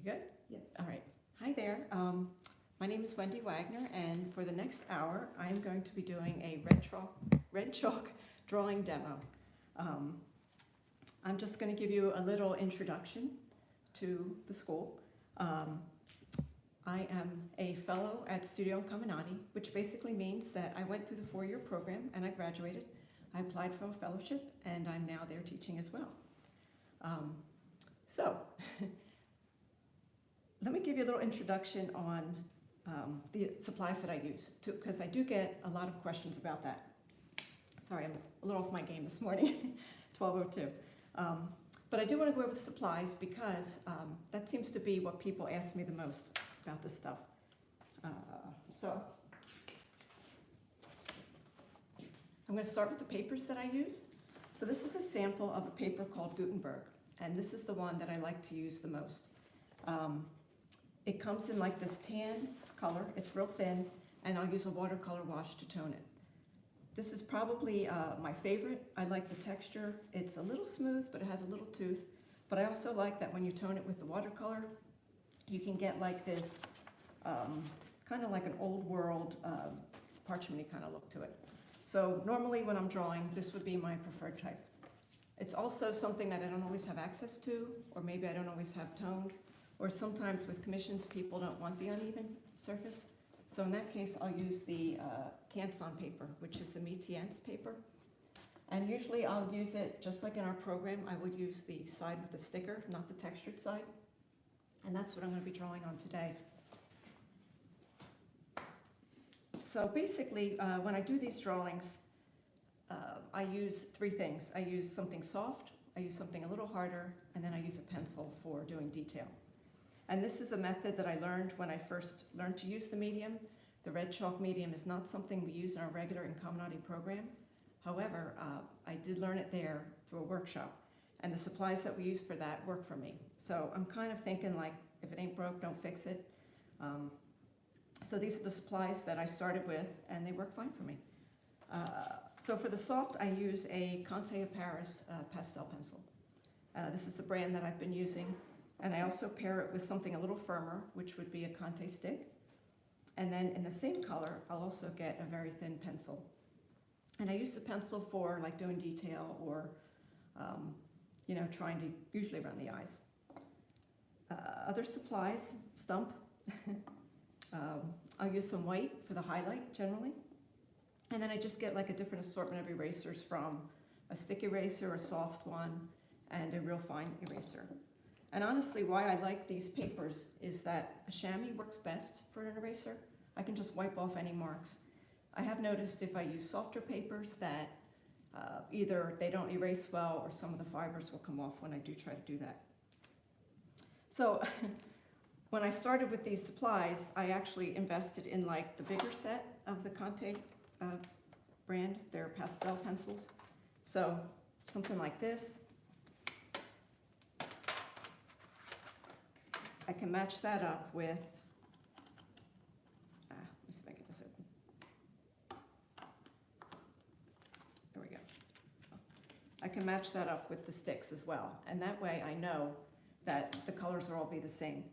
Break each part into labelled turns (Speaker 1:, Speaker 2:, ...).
Speaker 1: You good?
Speaker 2: Yes.
Speaker 1: All right. Hi there. My name is Wendy Wagner, and for the next hour, I'm going to be doing a red chalk drawing demo. I'm just going to give you a little introduction to the school. I am a fellow at Studio Incamminati, which basically means that I went through the 4-year program and I graduated. I applied for a fellowship, and I'm now there teaching as well. Let me give you a little introduction on the supplies that I use, because I do get a lot of questions about that. Sorry, I'm a little off my game this morning, 12:02. But I do want to go over the supplies because that seems to be what people ask me the most about this stuff. So I'm going to start with the papers that I use. So this is a sample of a paper called Gutenberg, and this is the one that I like to use the most. It comes in like this tan color. It's real thin, and I'll use a watercolor wash to tone it. This is probably my favorite. I like the texture. It's a little smooth, but it has a little tooth. But I also like that when you tone it with the watercolor, you can get like this kind of like an old world parchment-y kind of look to it. So normally when I'm drawing, this would be my preferred type. It's also something that I don't always have access to, or maybe I don't always have toned, or sometimes with commissions, people don't want the uneven surface. So in that case, I'll use the Canson paper, which is the Mi Tientes paper. And usually I'll use it, just like in our program, I will use the side with the sticker, not the textured side. And that's what I'm going to be drawing on today. So basically, when I do these drawings, I use 3 things. I use something soft, I use something a little harder, and then I use a pencil for doing detail. And this is a method that I learned when I first learned to use the medium. The red chalk medium is not something we use in our regular Incamminati program. However, I did learn it there through a workshop, and the supplies that we use for that work for me. So I'm kind of thinking like, if it ain't broke, don't fix it. So these are the supplies that I started with, and they work fine for me. So for the soft, I use a Conte of Paris pastel pencil. This is the brand that I've been using. And I also pair it with something a little firmer, which would be a Conte stick. And then in the same color, I'll also get a Verithin pencil. And I use the pencil for like doing detail or, you know, trying to usually around the eyes. Other supplies, stump. I'll use some white for the highlight generally. And then I just get like a different assortment of erasers, from a stick eraser, a soft one, and a real fine eraser. And honestly, why I like these papers is that a chamois works best for an eraser. I can just wipe off any marks. I have noticed if I use softer papers that either they don't erase well, or some of the fibers will come off when I do try to do that. So when I started with these supplies, I actually invested in like the bigger set of the Conte brand, their pastel pencils. So something like this. I can match that up with, let me see if I can get this open. There we go. I can match that up with the sticks as well. And that way I know that the colors will all be the same.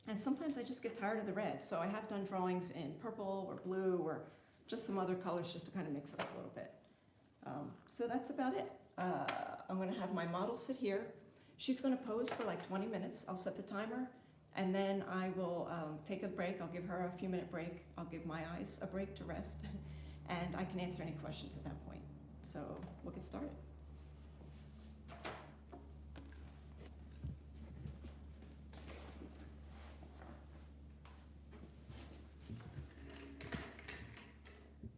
Speaker 1: And sometimes I just get tired of the red. So I have done drawings in purple or blue or just some other colors just to kind of mix it up a little bit. So that's about it. I'm going to have my model sit here. She's going to pose for like 20 minutes. I'll set the timer, and then I will take a break. I'll give her a few-minute break. I'll give my eyes a break to rest, and I can answer any questions at that point. So we'll get started.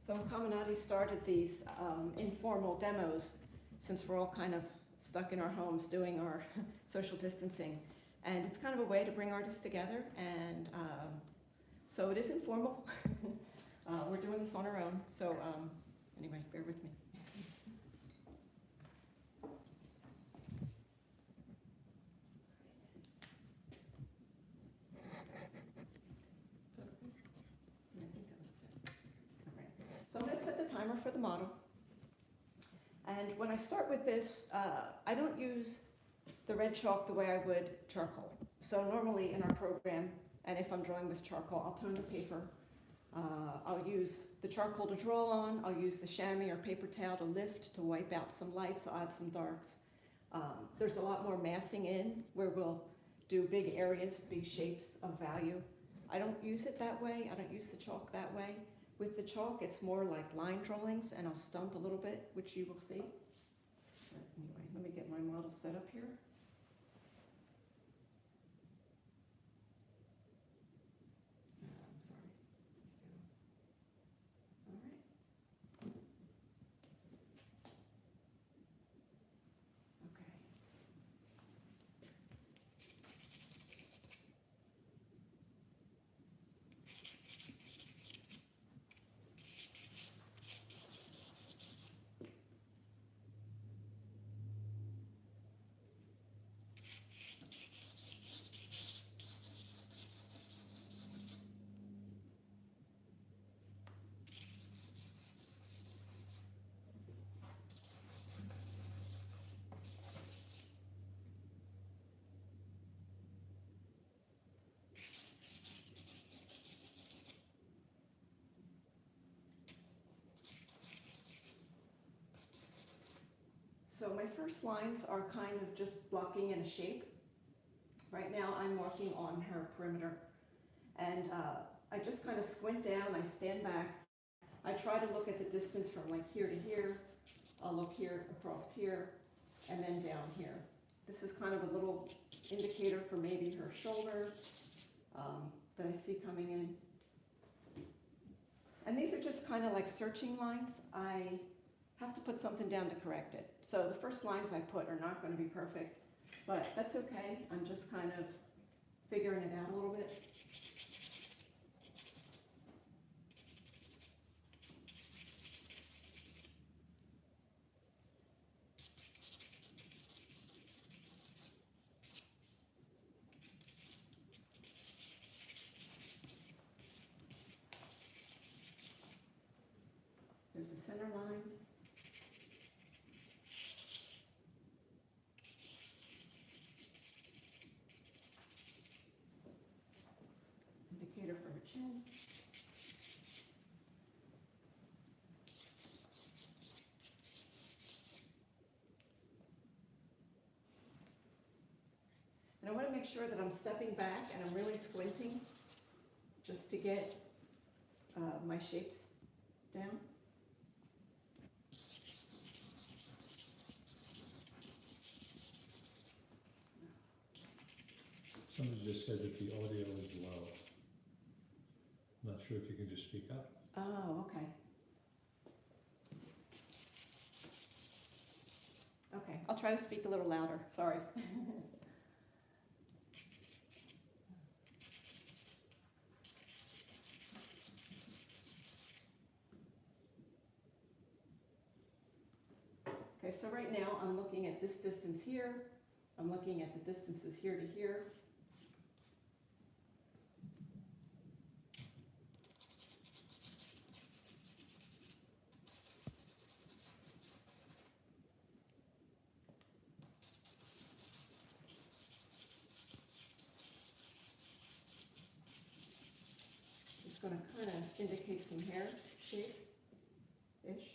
Speaker 1: So Incamminati started these informal demos since we're all kind of stuck in our homes doing our social distancing. And it's kind of a way to bring artists together. And so it is informal. We're doing this on our own. So anyway, bear with me. So I'm going to set the timer for the model. And when I start with this, I don't use the red chalk the way I would charcoal. So normally in our program, and if I'm drawing with charcoal, I'll tone the paper. I'll use the charcoal to draw on. I'll use the chamois or paper towel to lift, to wipe out some lights. I'll add some darks. There's a lot more massing in where we'll do big areas, big shapes of value. I don't use it that way. I don't use the chalk that way. With the chalk, it's more like line drawings, and I'll stump a little bit, which you will see. But anyway, let me get my model set up here. I'm sorry. All right. Okay. So my first lines are kind of just blocking in a shape. Right now I'm working on her perimeter, and I just kind of squint down, I stand back, I try to look at the distance from like here to here, I'll look here across here, and then down here. This is kind of a little indicator for maybe her shoulder that I see coming in. And these are just kind of like searching lines. I have to put something down to correct it. So the first lines I put are not going to be perfect, but that's okay. I'm just kind of figuring it out a little bit. There's a center line. Indicator for her chin. And I want to make sure that I'm stepping back and I'm really squinting just to get my shapes down.
Speaker 2: Somebody just said that the audio is low. Not sure if you can just speak up.
Speaker 1: Oh, okay. Okay, I'll try to speak a little louder, sorry. Okay, so right now I'm looking at this distance here. I'm looking at the distances here to here. Just going to kind of indicate some hair shape-ish.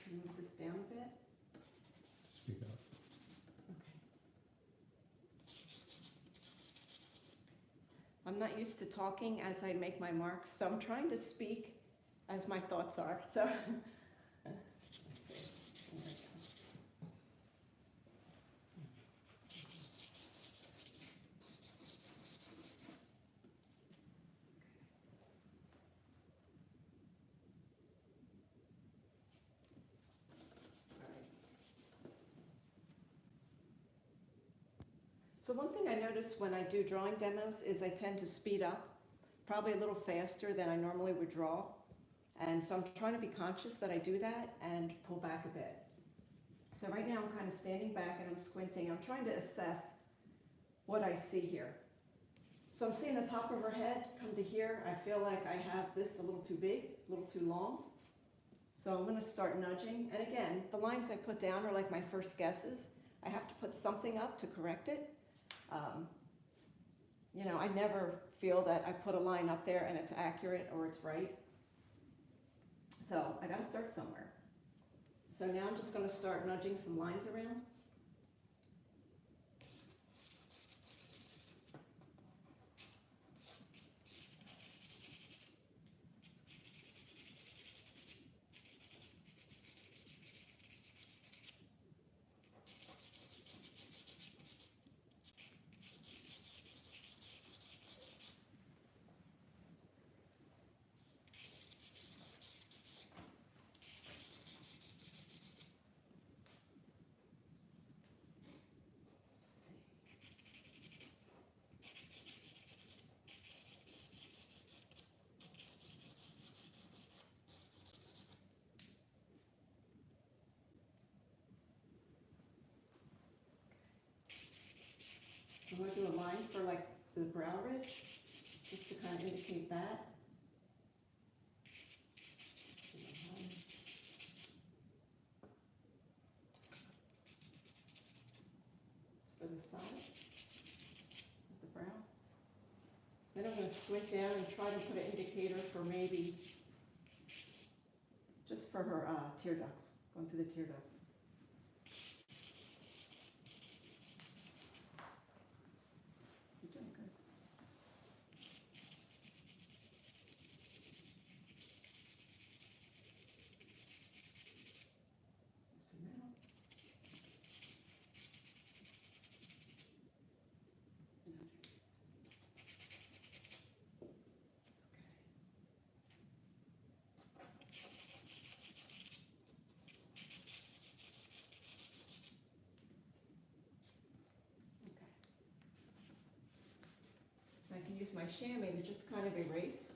Speaker 1: Move this down a bit.
Speaker 2: Speak up.
Speaker 1: Okay. I'm not used to talking as I make my marks, so I'm trying to speak as my thoughts are. So let's see. There we go. So one thing I notice when I do drawing demos is I tend to speed up probably a little faster than I normally would draw. And so I'm trying to be conscious that I do that and pull back a bit. So right now I'm kind of standing back and I'm squinting. I'm trying to assess what I see here. So I'm seeing the top of her head come to here. I feel like I have this a little too big, a little too long. So I'm going to start nudging. And again, the lines I put down are like my first guesses. I have to put something up to correct it. You know, I never feel that I put a line up there and it's accurate or it's right. So I got to start somewhere. So now I'm just going to start nudging some lines around. I'm going to do a line for like the brow ridge, just to kind of indicate that. It's for the side of the brow. Then I'm going to squint down and try to put an indicator for maybe, just for her tear ducts, going through the tear ducts. I can use my chamois to just kind of erase.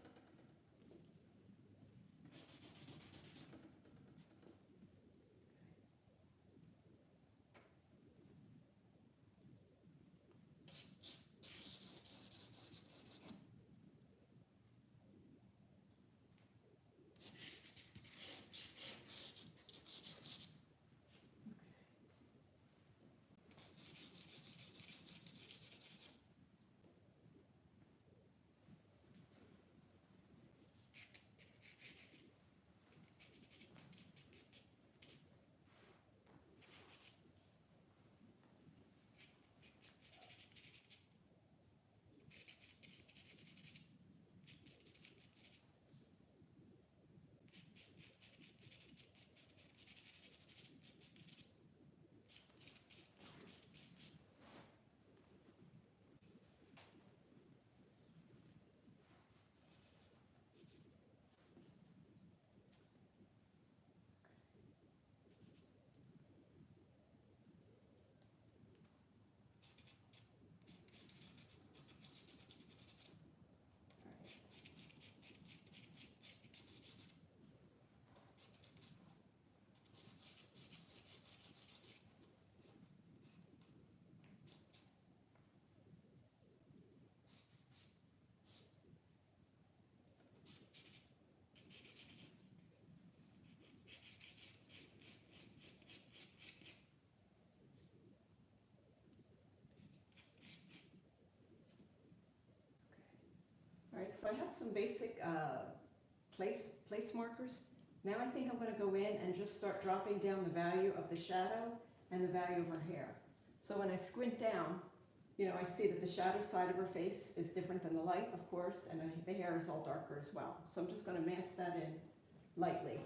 Speaker 1: All right, so I have some basic place markers. Now I think I'm going to go in and just start dropping down the value of the shadow and the value of her hair. So when I squint down, you know, I see that the shadow side of her face is different than the light, of course, and then the hair is all darker as well. So I'm just going to mask that in lightly.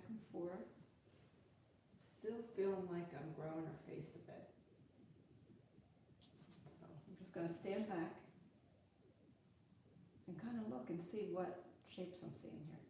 Speaker 1: and forth. Still feeling like I'm growing her face a bit. So I'm just going to stand back and kind of look and see what shapes I'm seeing here.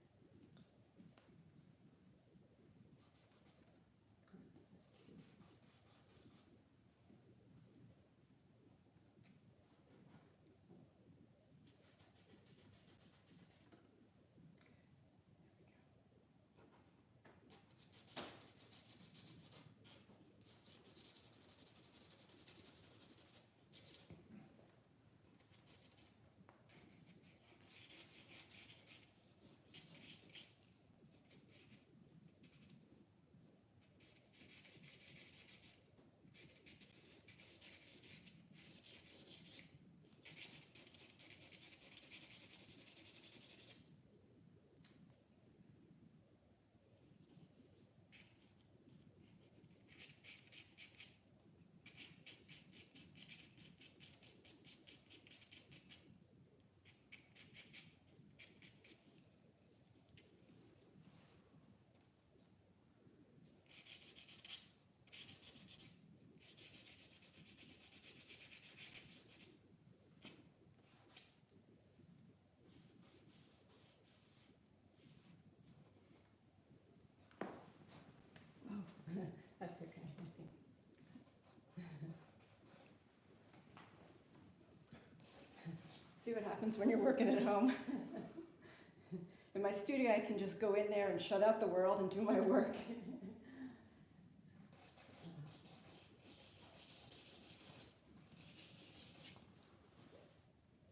Speaker 1: That's okay, I think. See what happens when you're working at home. In my studio, I can just go in there and shut out the world and do my work.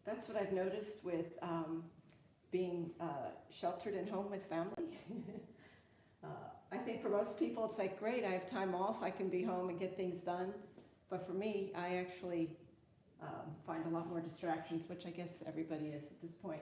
Speaker 1: That's what I've noticed with being sheltered in home with family. I think for most people it's like, great, I have time off, I can be home and get things done. But for me, I actually find a lot more distractions, which I guess everybody is at this point.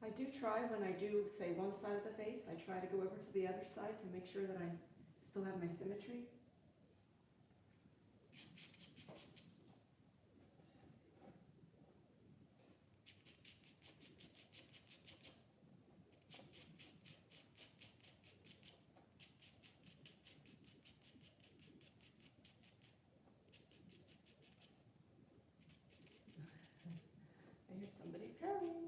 Speaker 1: I do try, when I do, say, one side of the face, I try to go over to the other side to make sure that I still have my symmetry. I hear somebody purring.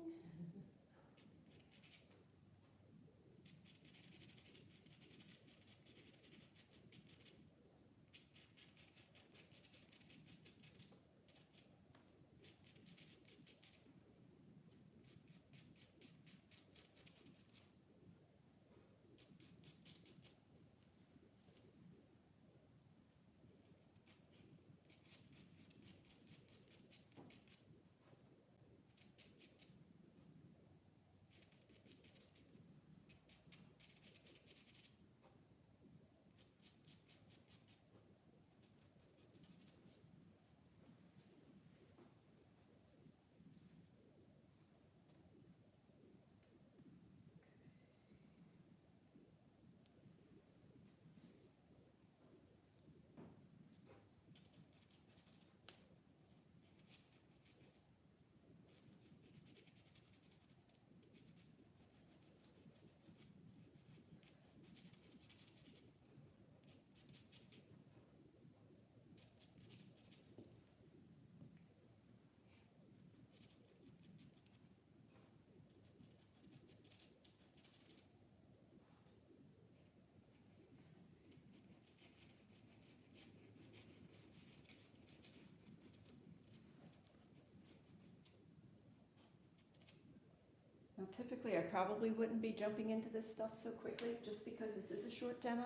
Speaker 1: Now typically, I probably wouldn't be jumping into this stuff so quickly, just because this is a short demo.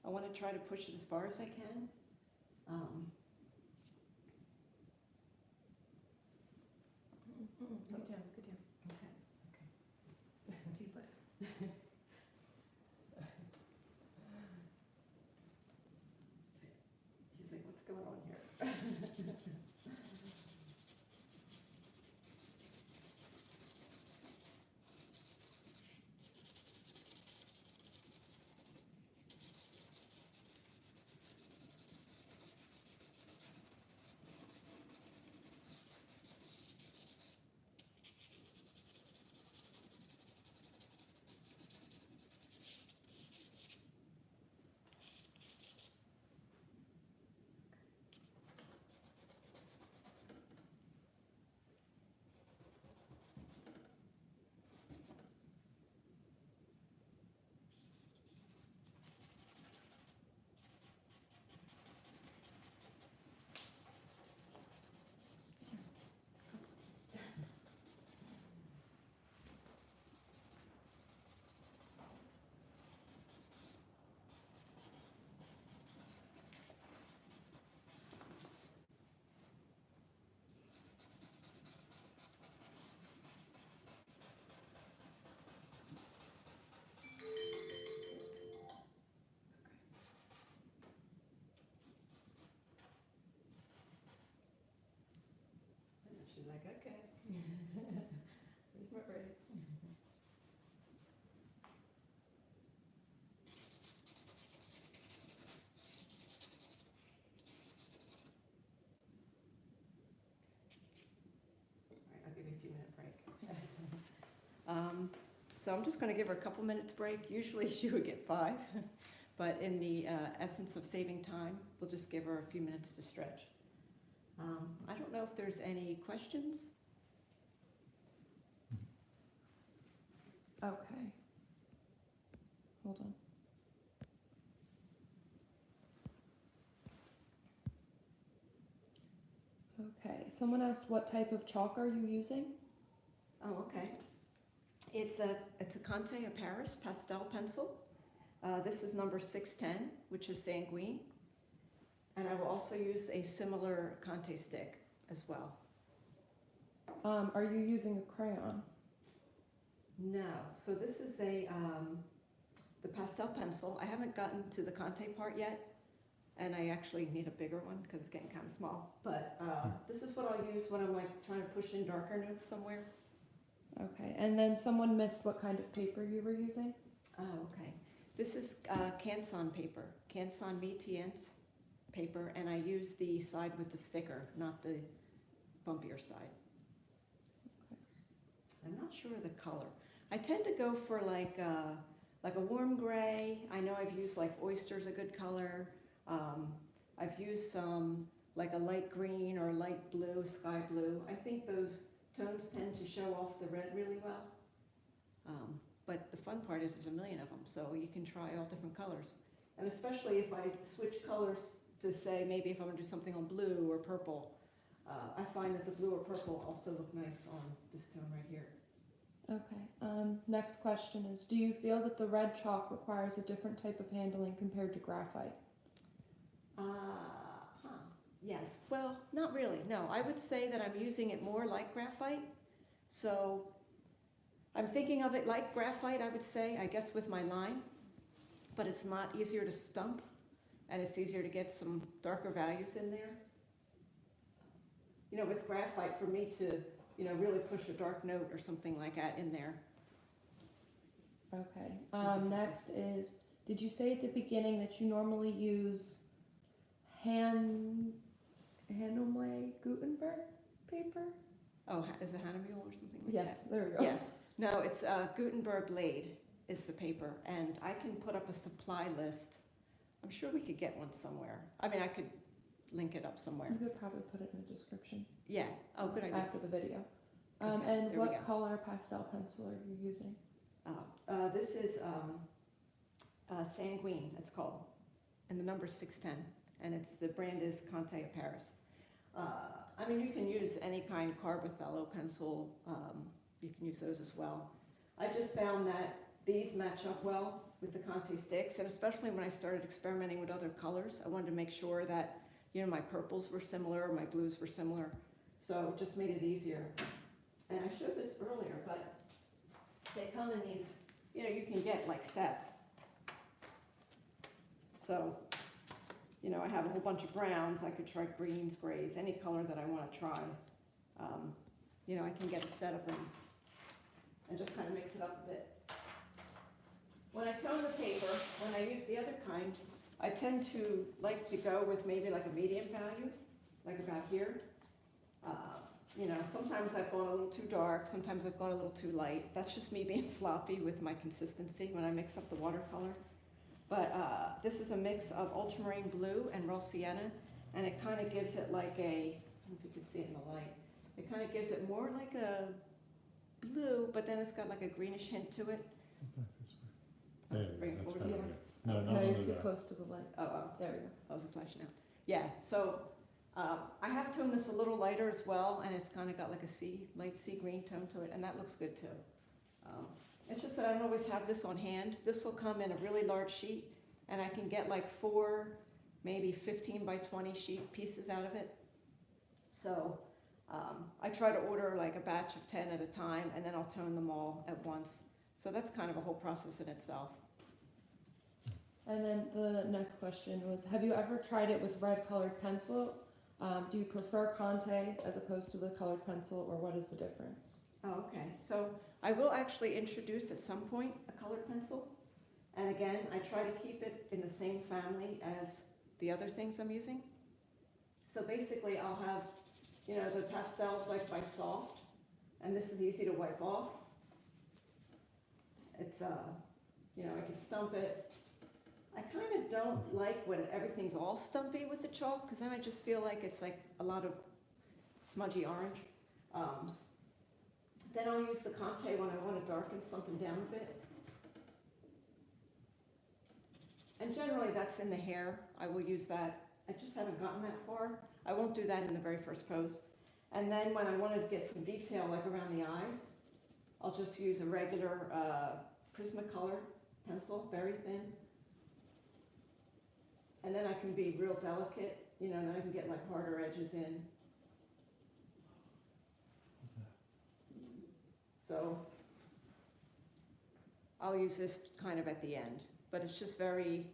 Speaker 1: I want to try to push it as far as I can.
Speaker 3: Good job, good job.
Speaker 1: Okay.
Speaker 3: Keep it.
Speaker 1: He's like, what's going on here? She's like, okay. Here's my break. All right, I'll give you a few minute break. So I'm just going to give her a couple minutes break. Usually she would get 5, but in the essence of saving time, we'll just give her a few minutes to stretch. I don't know if there's any questions.
Speaker 3: Okay. Hold on. Okay, someone asked what type of chalk are you using?
Speaker 1: Oh, okay. It's a Conte, a Paris pastel pencil. This is number 610, which is Sanguine. And I will also use a similar Conte stick as well.
Speaker 3: Are you using a crayon?
Speaker 1: No, so this is the pastel pencil. I haven't gotten to the Conte part yet, and I actually need a bigger one because it's getting kind of small. But this is what I'll use when I'm like trying to push in darker notes somewhere.
Speaker 3: Okay, and then someone missed what kind of paper you were using?
Speaker 1: Oh, okay. This is Canson paper, Canson Mi Tientes paper, and I use the side with the sticker, not the bumpier side.
Speaker 3: Okay.
Speaker 1: I'm not sure of the color. I tend to go for like a warm gray. I know I've used like oyster's a good color. I've used some like a light green or light blue, sky blue. I think those tones tend to show off the red really well. But the fun part is there's a million of them, so you can try all different colors. And especially if I switch colors to say maybe if I'm gonna do something on blue or purple, I find that the blue or purple also look nice on this tone right here.
Speaker 3: Okay, next question is, do you feel that the red chalk requires a different type of handling compared to graphite?
Speaker 1: Yes, well, not really, no. I would say that I'm using it more like graphite. So I'm thinking of it like graphite, I would say, I guess with my line, but it's not easier to stump and it's easier to get some darker values in there. You know, with graphite, for me to, you know, really push a dark note or something like that in there.
Speaker 3: Okay, next is, did you say at the beginning that you normally use Hanoi Gutenberg paper?
Speaker 1: Oh, is it Hannibal or something like that?
Speaker 3: Yes, there we go.
Speaker 1: Yes. No, it's Gutenberg laid is the paper, and I can put up a supply list. I'm sure we could get one somewhere. I mean, I could link it up somewhere.
Speaker 3: You could probably put it in the description.
Speaker 1: Yeah. Oh, good idea.
Speaker 3: After the video.
Speaker 1: Okay,
Speaker 3: And
Speaker 1: there we
Speaker 3: what
Speaker 1: go.
Speaker 3: color pastel pencil are you using?
Speaker 1: This is Sanguine, it's called, and the number's 610, and the brand is Conte Paris. I mean, you can use any kind Carbothello pencil, you can use those as well. I just found that these match up well with the Conte sticks, and especially when I started experimenting with other colors, I wanted to make sure that, you know, my purples were similar, my blues were similar, so it just made it easier. And I showed this earlier, but they come in these, you know, you can get like sets. So, you know, I have a whole bunch of browns, I could try greens, grays, any color that I want to try. You know, I can get a set of them and just kind of mix it up a bit. When I tone the paper, when I use the other kind, I tend to like to go with maybe like a medium value, like about here. You know, sometimes I've gone a little too dark, sometimes I've gone a little too light. That's just me being sloppy with my consistency when I mix up the watercolor. But this is a mix of ultramarine blue and raw sienna, and it kind of gives it like a, I don't know if you can see it in the light, it kind of gives it more like a blue, but then it's got like a greenish hint to it.
Speaker 2: Back this way. There you
Speaker 1: Bring it
Speaker 2: go, that's
Speaker 1: forward
Speaker 2: better.
Speaker 1: here.
Speaker 2: No,
Speaker 3: No,
Speaker 2: not
Speaker 3: you're
Speaker 2: under
Speaker 3: too
Speaker 2: that.
Speaker 3: close to the light.
Speaker 1: Oh,
Speaker 3: There we go.
Speaker 1: that was a flash now. Yeah, so I have toned this a little lighter as well, and it's kind of got like a light sea green tone to it, and that looks good too. It's just that I don't always have this on hand. This will come in a really large sheet, and I can get like 4, maybe 15 by 20 sheet pieces out of it. So I try to order like a batch of 10 at a time, and then I'll tone them all at once. So that's kind of a whole process in itself.
Speaker 3: And then the next question was, have you ever tried it with red colored pencil? Do you prefer Conte as opposed to the colored pencil, or what is the difference?
Speaker 1: Oh, okay. So I will actually introduce at some point a colored pencil. And again, I try to keep it in the same family as the other things I'm using. So basically I'll have, you know, the pastels like by Soft, and this is easy to wipe off. It's, you know, I can stump it. I kind of don't like when everything's all stumpy with the chalk, because then I just feel like it's like a lot of smudgy orange. Then I'll use the Conte when I want to darken something down a bit. And generally that's in the hair. I will use that. I just haven't gotten that far. I won't do that in the very first pose. And then when I wanted to get some detail like around the eyes, I'll just use a regular Prismacolor pencil, very thin. And then I can be real delicate, you know, and then I can get like harder edges in. So I'll use this kind of at the end, but it's just very,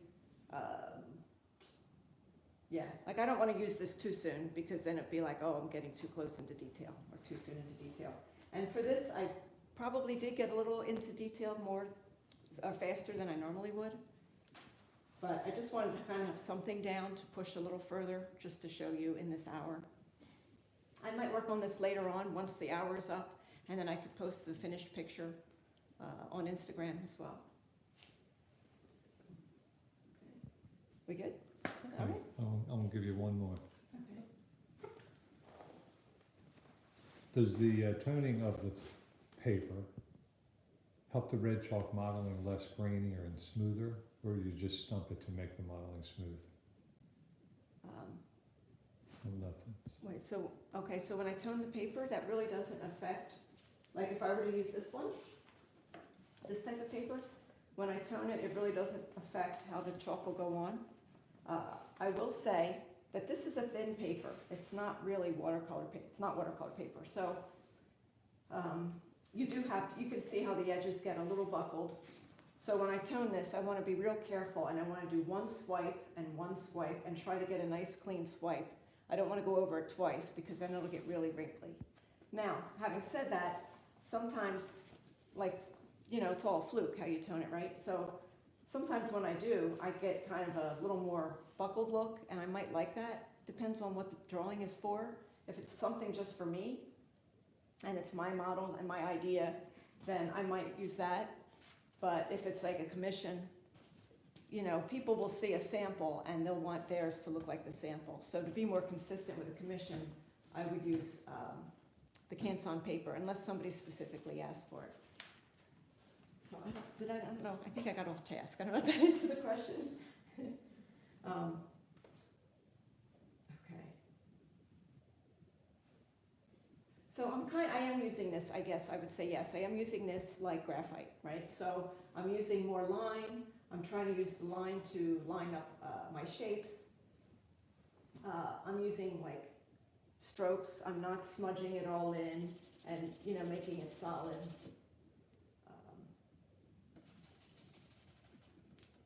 Speaker 1: yeah, like I don't want to use this too soon, because then it'd be like, oh, I'm getting too close into detail, or too soon into detail. And for this, I probably did get a little into detail more faster than I normally would. But I just wanted to kind of have something down to push a little further, just to show you in this hour. I might work on this later on, once the hour is up, and then I could post the finished picture on Instagram as well. We good? All right.
Speaker 2: I'm gonna give you one more.
Speaker 1: Okay.
Speaker 2: Does the toning of the paper help the red chalk modeling less grainier and smoother, or do you just stump it to make the modeling smooth? Nothing.
Speaker 1: Wait, so, okay, so when I tone the paper, that really doesn't affect, like if I were to use this one, this type of paper, when I tone it, it really doesn't affect how the chalk will go on. I will say that this is a thin paper. It's not really watercolor paper. It's not watercolor paper. So you do have to, you can see how the edges get a little buckled. So when I tone this, I want to be real careful, and I want to do one swipe and try to get a nice clean swipe. I don't want to go over it twice, because then it'll get really wrinkly. Now, having said that, sometimes, like, you know, it's all fluke how you tone it, right? So sometimes when I do, I get kind of a little more buckled look, and I might like that. Depends on what the drawing is for. If it's something just for me, and it's my model and my idea, then I might use that. But if it's like a commission, you know, people will see a sample and they'll want theirs to look like the sample. So to be more consistent with a commission, I would use the Canson paper, unless somebody specifically asked for it. So I don't know, I think I got off task. I don't know if that answered the question. Okay. So I am using this, I guess I would say yes, I am using this like graphite, right? So I'm using more line, I'm trying to use the line to line up my shapes. I'm using like strokes, I'm not smudging it all in and, you know, making it solid.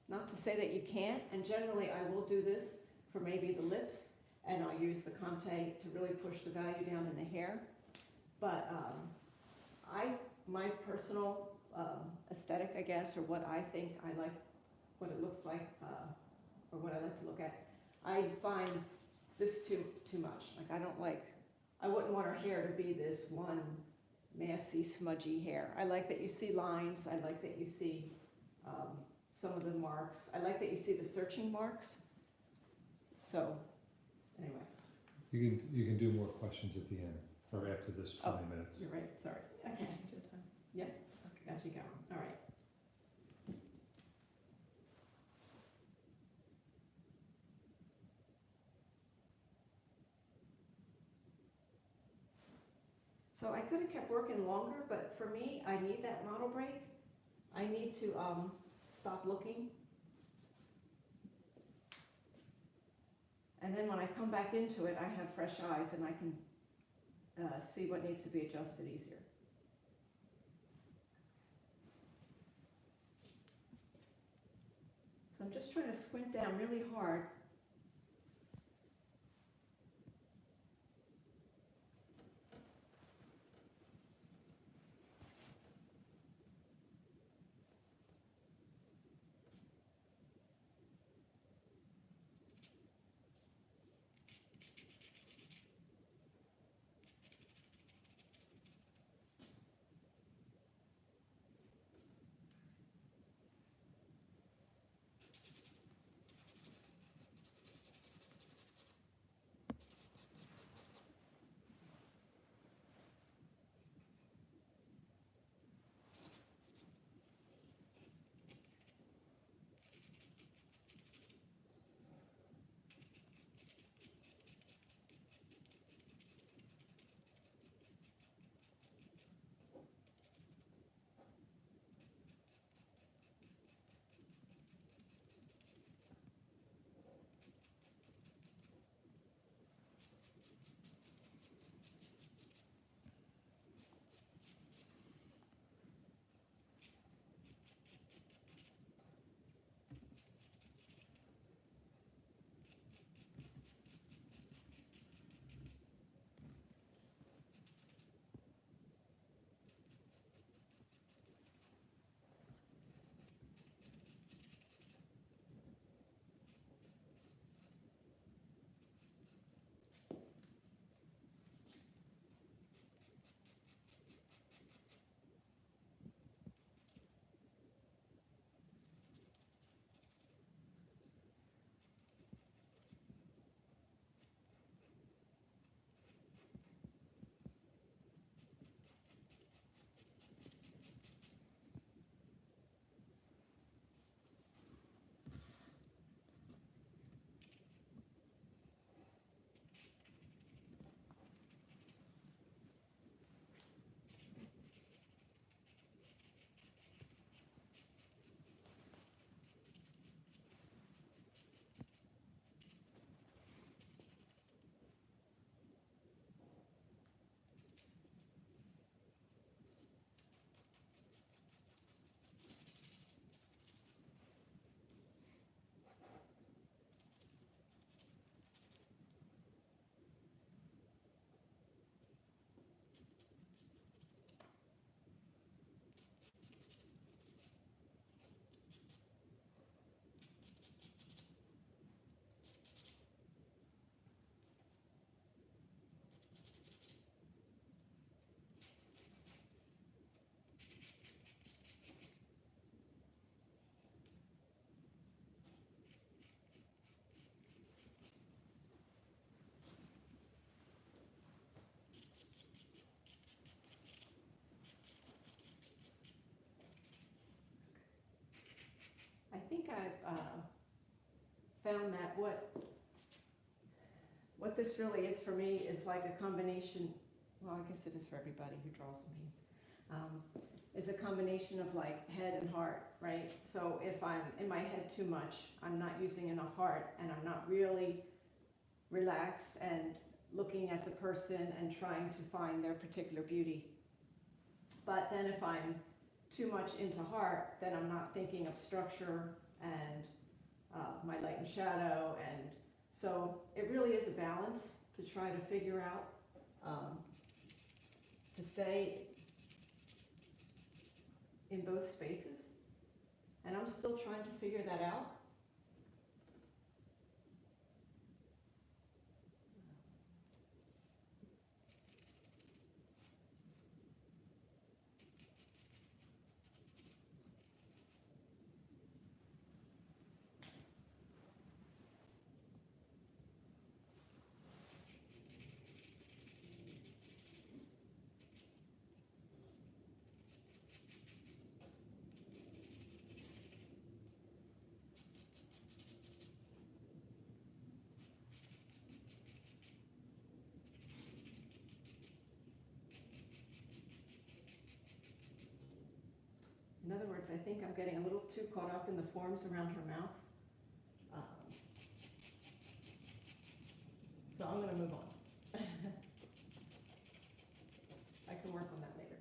Speaker 1: Not to say that you can't, and generally I will do this for maybe the lips, and I'll use the Conte to really push the value down in the hair. But my personal aesthetic, I guess, or what I think I like, what it looks like, or what I like to look at, I find this too much. Like I wouldn't want her hair to be this one messy, smudgy hair. I like that you see lines. I like that you see some of the marks. I like that you see the searching marks. So, anyway.
Speaker 2: You can do more questions at the end, or after this 20 minutes.
Speaker 1: You're right, sorry. Okay, yep, got you going, all right. So I could have kept working longer, but for me, I need that model break. I need to stop looking. And then when I come back into it, I have fresh eyes and I can see what needs to be adjusted easier. So I'm just trying to squint down really hard. I think I've found that what this really is for me is like a combination well, I guess it is for everybody who draws and paints, is a combination of like head and heart, right? So if I'm in my head too much, I'm not using enough heart, and I'm not really relaxed and looking at the person and trying to find their particular beauty. But then if I'm too much into heart, then I'm not thinking of structure and my light and shadow, and so it really is a balance to try to figure out, to stay in both spaces, and I'm still trying to figure that out. In other words, I think I'm getting a little too caught up in the forms around her mouth. So I'm going to move on. I can work on that later.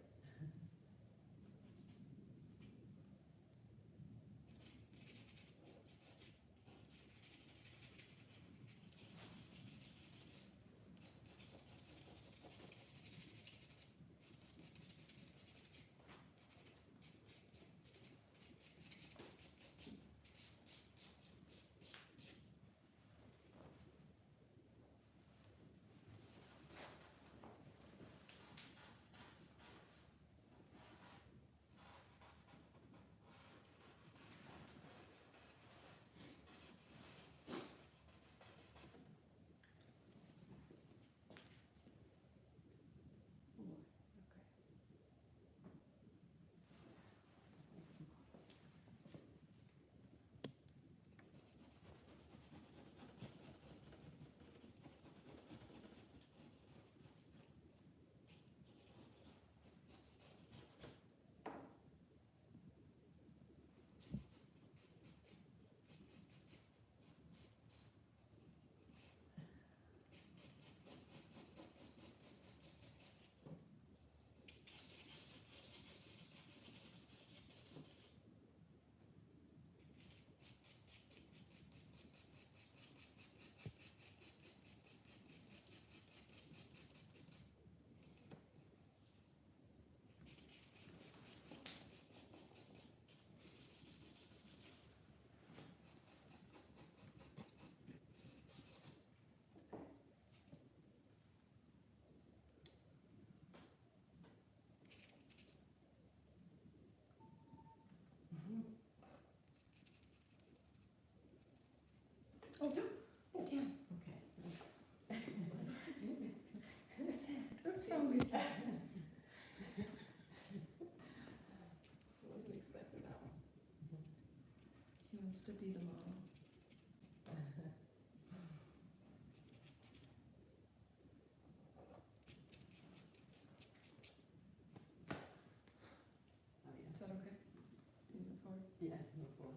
Speaker 3: Oh, damn.
Speaker 1: Okay.
Speaker 3: What's wrong with you?
Speaker 1: Wasn't expecting that one.
Speaker 3: He wants to be the model.
Speaker 1: Oh, yeah.
Speaker 3: Is that okay? Can you move forward?
Speaker 1: Yeah, move forward.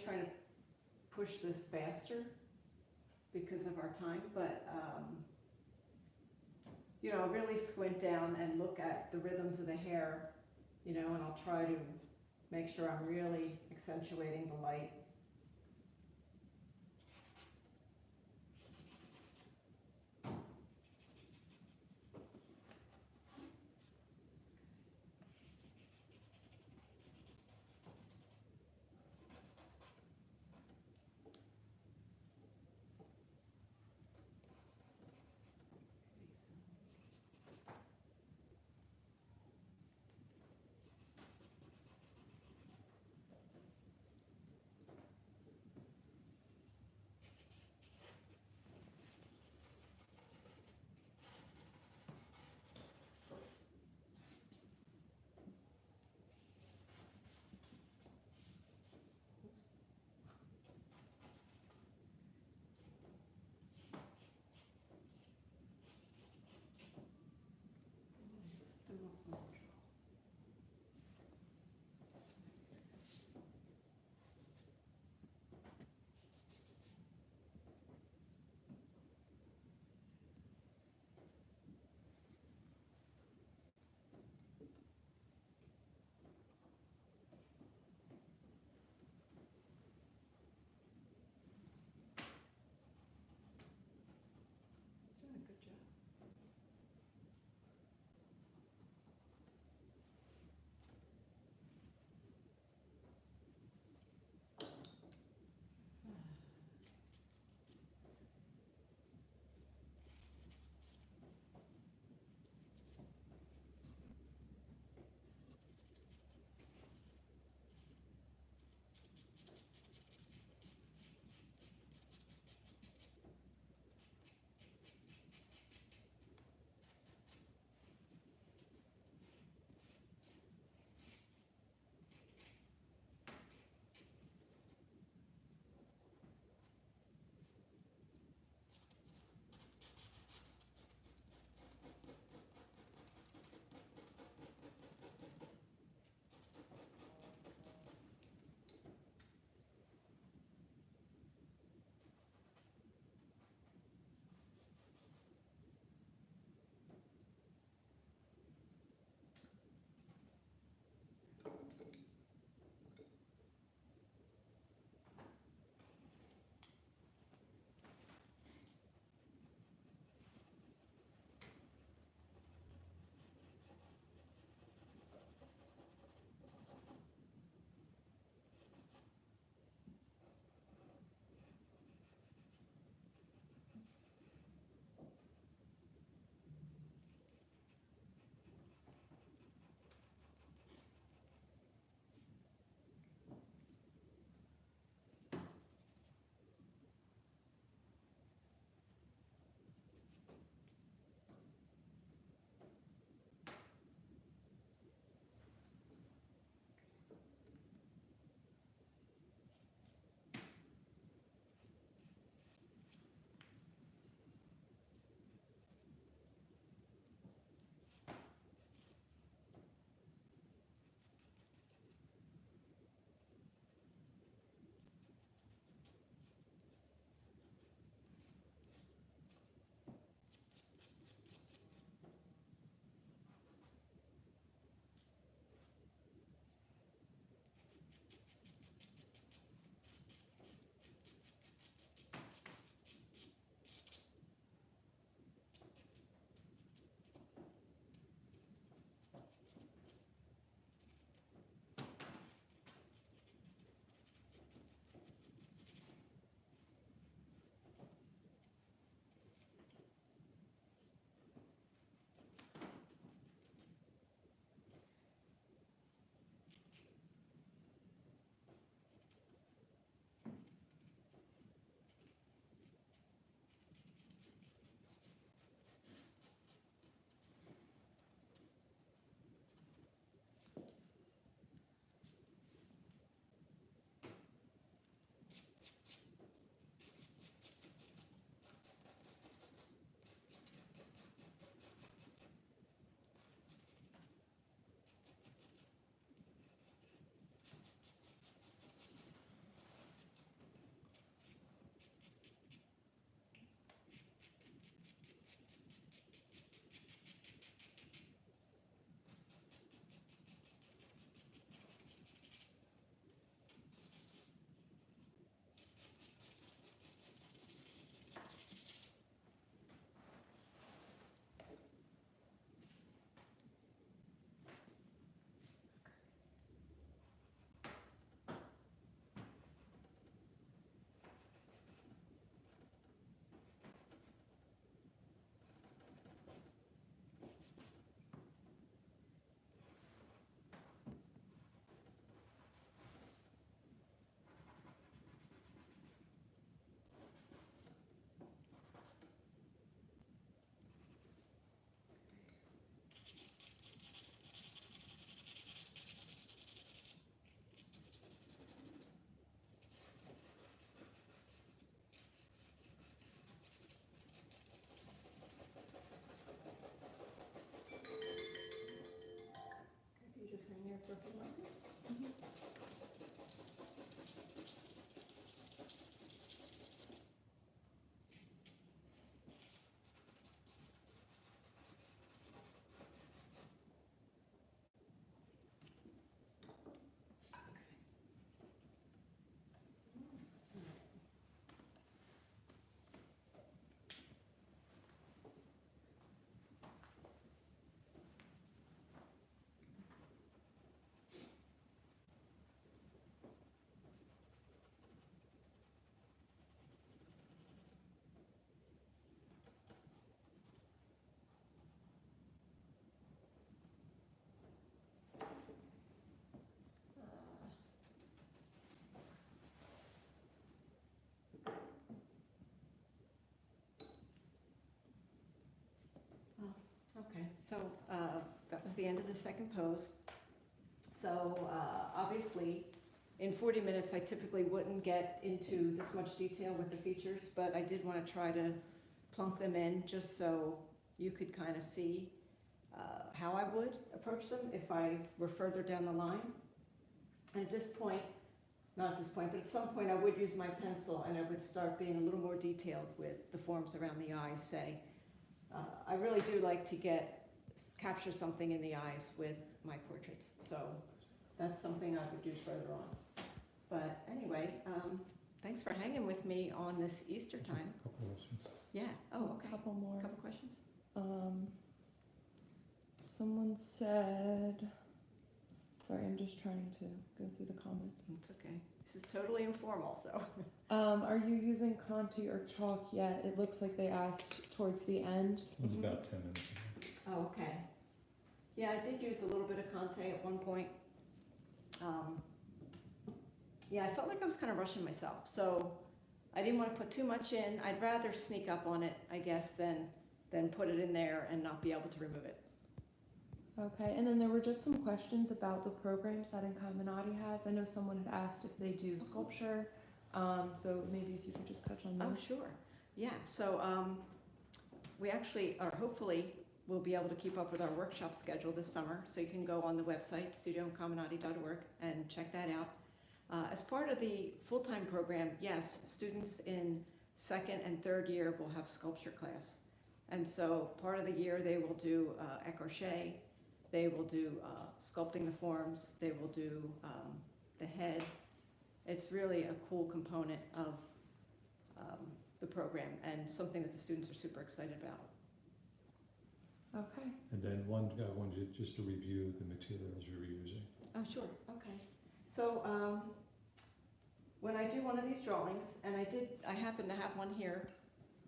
Speaker 1: try to push this faster because of our time, but, you know, really squint down and look at the rhythms of the hair, you know, and I'll try to make sure I'm really accentuating the light. something like this. Okay, so that was the end of the second pose. So obviously, in 40 minutes, I typically wouldn't get into this much detail with the features, but I did want to try to plunk them in just so you could kind of see how I would approach them if I were further down the line. And at this point, not at this point, but at some point I would use my pencil and I would start being a little more detailed with the forms around the eyes, say. I really do like to capture something in the eyes with my portraits, so that's something I would do further on. But anyway, thanks for hanging with me on this Easter time.
Speaker 2: A couple of questions.
Speaker 1: Yeah, oh, okay.
Speaker 3: Couple more.
Speaker 1: Couple questions?
Speaker 3: Someone said, sorry, I'm just trying to go through the comments.
Speaker 1: It's okay. This is totally informal, so.
Speaker 3: Are you using Conte or chalk yet? It looks like they asked towards the end.
Speaker 2: It was about 10 minutes ago.
Speaker 1: Oh, okay. Yeah, I did use a little bit of Conte at one point. Yeah, I felt like I was kind of rushing myself, so I didn't want to put too much in. I'd rather sneak up on it, I guess, than put it in there and not be able to remove it.
Speaker 3: Okay, and then there were just some questions about the programs that Incamminati has. I know someone had asked if they do sculpture, so maybe if you could just touch on
Speaker 1: Oh,
Speaker 3: those.
Speaker 1: sure. Yeah, so we actually, or hopefully, we'll be able to keep up with our workshop schedule this summer, so you can go on the website, studioincamminati.org, and check that out. As part of the full-time program, yes, students in second and third year will have sculpture class. And so part of the year they will do écorché, they will do sculpting the forms, they will do the head. It's really a cool component of the program and something that the students are super excited about.
Speaker 3: Okay.
Speaker 2: And then one guy wanted just to review the materials you're using.
Speaker 1: Oh, sure, okay. So when I do one of these drawings, and I happen to have one here.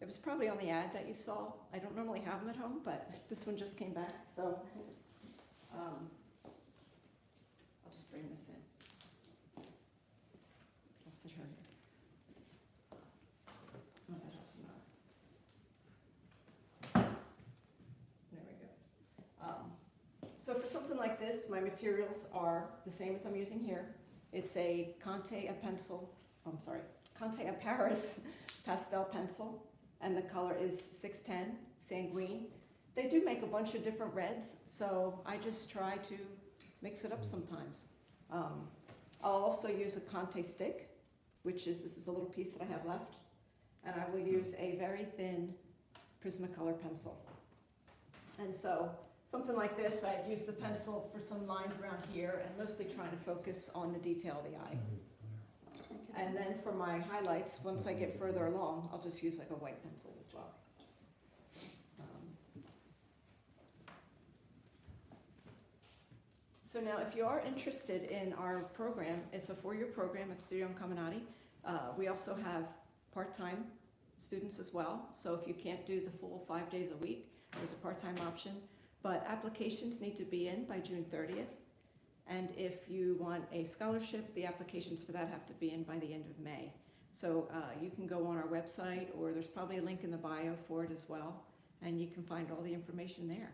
Speaker 1: It was probably on the ad that you saw. I don't normally have them at home, but this one just came back, so I'll just bring this in. I'll sit her here. Oh, that helps not. There we go. So for something like this, my materials are the same as I'm using here. It's a Conte a Paris pastel pencil, and the color is 610 Sanguine. They do make a bunch of different reds, so I just try to mix it up sometimes. I'll also use a Conte stick, this is a little piece that I have left, and I will use a very thin Prismacolor pencil. And so something like this, I'd use the pencil for some lines around here and mostly trying to focus on the detail of the eye. And then for my highlights, once I get further along, I'll just use like a white pencil as well. So now if you are interested in our program, it's a 4-year program at Studio Incamminati. We also have part-time students as well. So if you can't do the full 5 days a week, there's a part-time option. But applications need to be in by June 30th. And if you want a scholarship, the applications for that have to be in by the end of May. So you can go on our website, or there's probably a link in the bio for it as well, and you can find all the information there.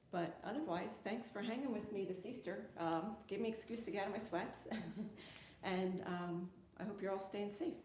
Speaker 1: But otherwise, thanks for hanging with me this Easter. Give me an excuse to get out of my sweats. And I hope you're all staying safe.